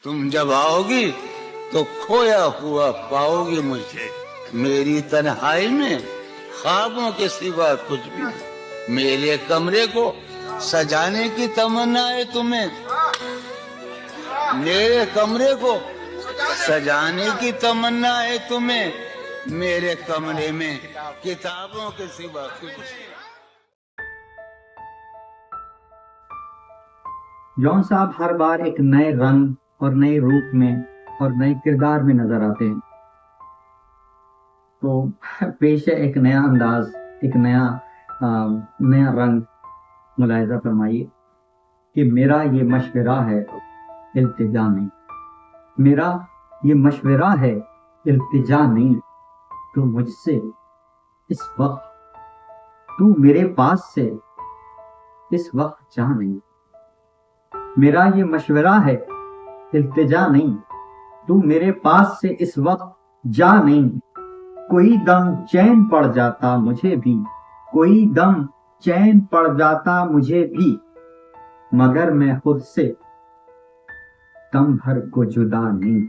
तुम जब आओगी तो खोया हुआ पाओगी मुझे। मेरी तन्हाई में ख्वाबों के सिवा कुछ भी नहीं। मेरे कमरे को सजाने की तमन्ना है तुम्हें। मेरे कमरे को सजाने की तमन्ना है तुम्हें। मेरे कमरे में किताबों के सिवा कुछ नहीं। जॉन साहब हर बार एक नए रंग और नए रूप में और नए किरदार में नजर आते हैं। तो पेश है एक नया अंदाज, एक नया रंग। मुलाहिजा फरमाइए कि मेरा ये मशवरा है इल्तिजा नहीं, मेरा ये मशवरा है इल्तिजा नहीं। तो मुझसे इस वक्त, तू मेरे पास से इस वक्त जा नहीं। मेरा ये मशवरा है इल्तिजा नहीं, तू मेरे पास से इस वक्त जा नहीं। कोई दम चैन पड़ जाता मुझे भी, कोई दम चैन पड़ जाता मुझे भी, मगर मैं खुद से दम भर को जुदा नहीं।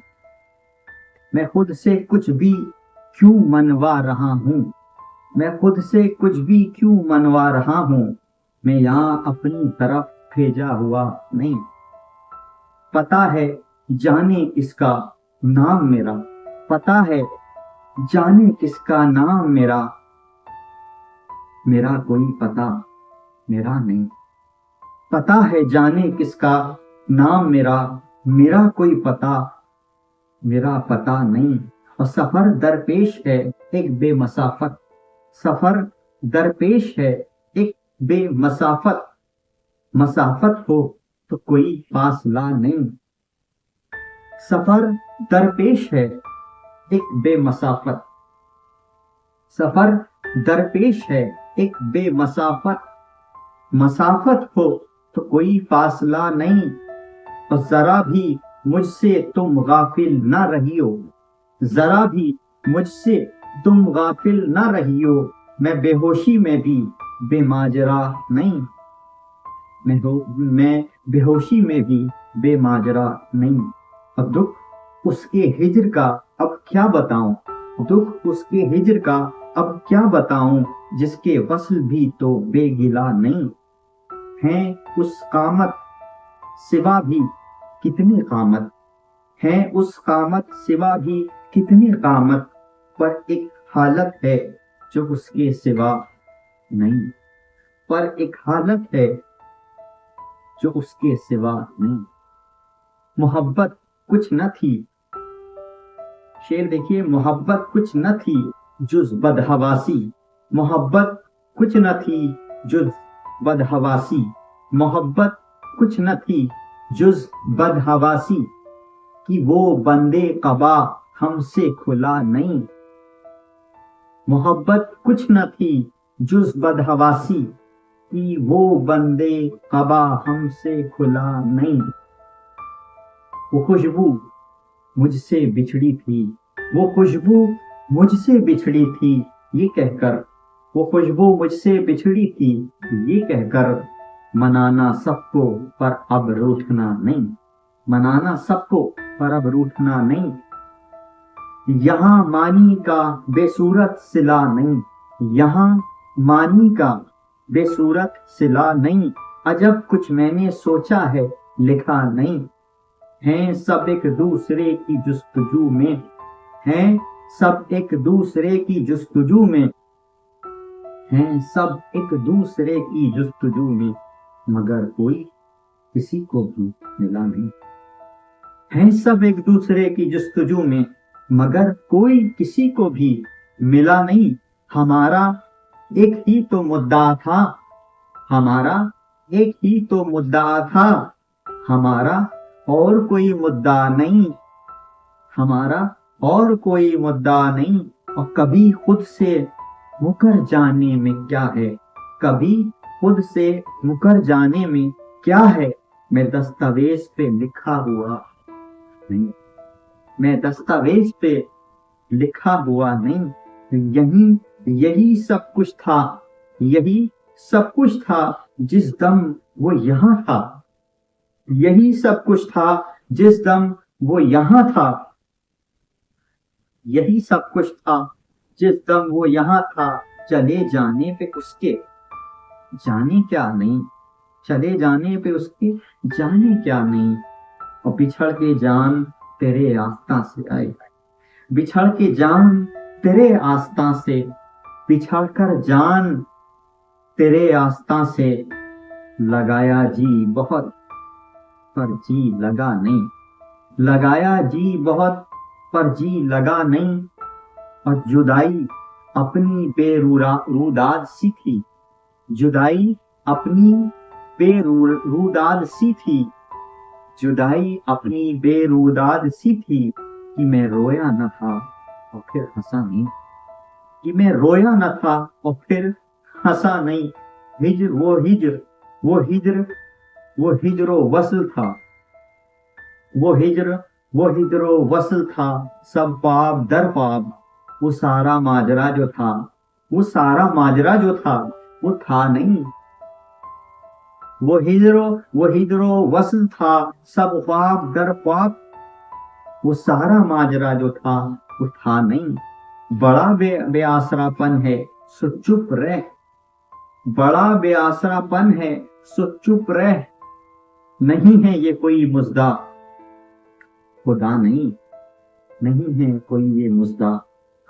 मैं खुद से कुछ भी क्यों मनवा रहा हूँ, मैं खुद से कुछ भी क्यों मनवा रहा हूँ। मैं यहाँ अपनी तरफ भेजा हुआ नहीं। पता है जाने किसका नाम मेरा, पता है जाने किसका नाम मेरा, मेरा कोई पता मेरा नहीं। पता है जाने किसका नाम मेरा, मेरा कोई पता मेरा पता नहीं। और सफर दरपेश है एक बेमसाफत, सफर दरपेश है एक बेमसाफत। मसाफत हो तो कोई फासला नहीं। सफर दरपेश है एक बेमसाफत, सफर दरपेश है एक बेमसाफत। मसाफत हो तो कोई फासला नहीं। और जरा भी मुझसे तुम गाफिल ना रहियो, जरा भी मुझसे तुम गाफिल ना रहियो। मैं बेहोशी में भी बेमाजरा नहीं, मैं बेहोशी में भी बेमाजरा नहीं। और दुख उसके हिज्र का अब क्या बताऊं, दुख उसके हिज्र का अब क्या बताऊं, जिसके वस्ल भी तो बेगिला नहीं। हैं उस कामत सिवा भी कितनी कामत, हैं उस कामत सिवा भी कितनी कामत, पर एक हालत है जो उसके सिवा नहीं, पर एक हालत है जो उसके सिवा नहीं। मोहब्बत कुछ न थी, शेर देखिए, मोहब्बत कुछ न थी जुज बदहवासी, मोहब्बत कुछ न थी जुज बदहवासी, मोहब्बत कुछ न थी जुज बदहवासी। कि वो बंदे कबा हमसे खुला नहीं। मोहब्बत कुछ न थी जुज बदहवासी, कि वो बंदे कबा हमसे खुला नहीं। वो खुशबू मुझसे बिछड़ी थी, वो खुशबू मुझसे बिछड़ी थी ये कहकर, वो खुशबू मुझसे बिछड़ी थी ये कहकर। मनाना सबको पर अब रूठना नहीं, मनाना सबको पर अब रूठना नहीं। यहाँ मानी का बेसूरत सिला नहीं, यहाँ मानी का बेसूरत सिला नहीं। अजब कुछ मैंने सोचा है लिखा नहीं। हैं सब एक दूसरे की जुस्तजू में, हैं सब एक दूसरे की जुस्तजू में, हैं सब एक दूसरे की जुस्तजू में, मगर कोई किसी को भी मिला नहीं। हैं सब एक दूसरे की जुस्तजू में, मगर कोई किसी को भी मिला नहीं। हमारा एक ही तो मुद्दा था, हमारा एक ही तो मुद्दा था, हमारा और कोई मुद्दा नहीं, हमारा और कोई मुद्दा नहीं। और कभी खुद से मुकर जाने में क्या है, कभी खुद से मुकर जाने में क्या है। मैं दस्तावेज पे लिखा हुआ नहीं, मैं दस्तावेज पे लिखा हुआ नहीं। यही सब कुछ था, यही सब कुछ था जिस दम वो यहाँ था, यही सब कुछ था जिस दम وہ یہاں تھا، یہی سب کچھ تھا جس دم وہ یہاں تھا، چلے جانے پہ اس کے جانے کیا نہیں، چلے جانے پہ اس کے جانے کیا نہیں، اور بچھڑ کے جان تیرے آستاں سے آئے، بچھڑ کے جان تیرے آستاں سے، بچھڑ کر جان تیرے آستاں سے، لگایا جی بہت پر جی لگا نہیں، لگایا جی بہت پر جی لگا نہیں، اور جدائی اپنی بے روداد سی تھی، جدائی اپنی بے روداد سی تھی، جدائی اپنی بے روداد سی تھی، کہ میں رویا نہ تھا اور پھر ہنسا نہیں، کہ میں رویا نہ تھا اور پھر ہنسا نہیں، ہجر وہ ہجر وہ ہجر وہ ہجر و وصل تھا، وہ ہجر وہ ہجر و وصل تھا، سب باب در باب، وہ سارا ماجرا جو تھا، وہ سارا ماجرا جو تھا وہ تھا نہیں، وہ ہجر و وصل تھا، سب باب در باب، وہ سارا ماجرا جو تھا وہ تھا نہیں، بڑا بے آسرا پن ہے سو چپ رہ، بڑا بے آسرا پن ہے سو چپ رہ، نہیں ہے یہ کوئی مزدہ خدا نہیں، نہیں ہے کوئی یہ مزدہ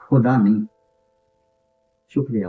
خدا نہیں۔ شکریہ۔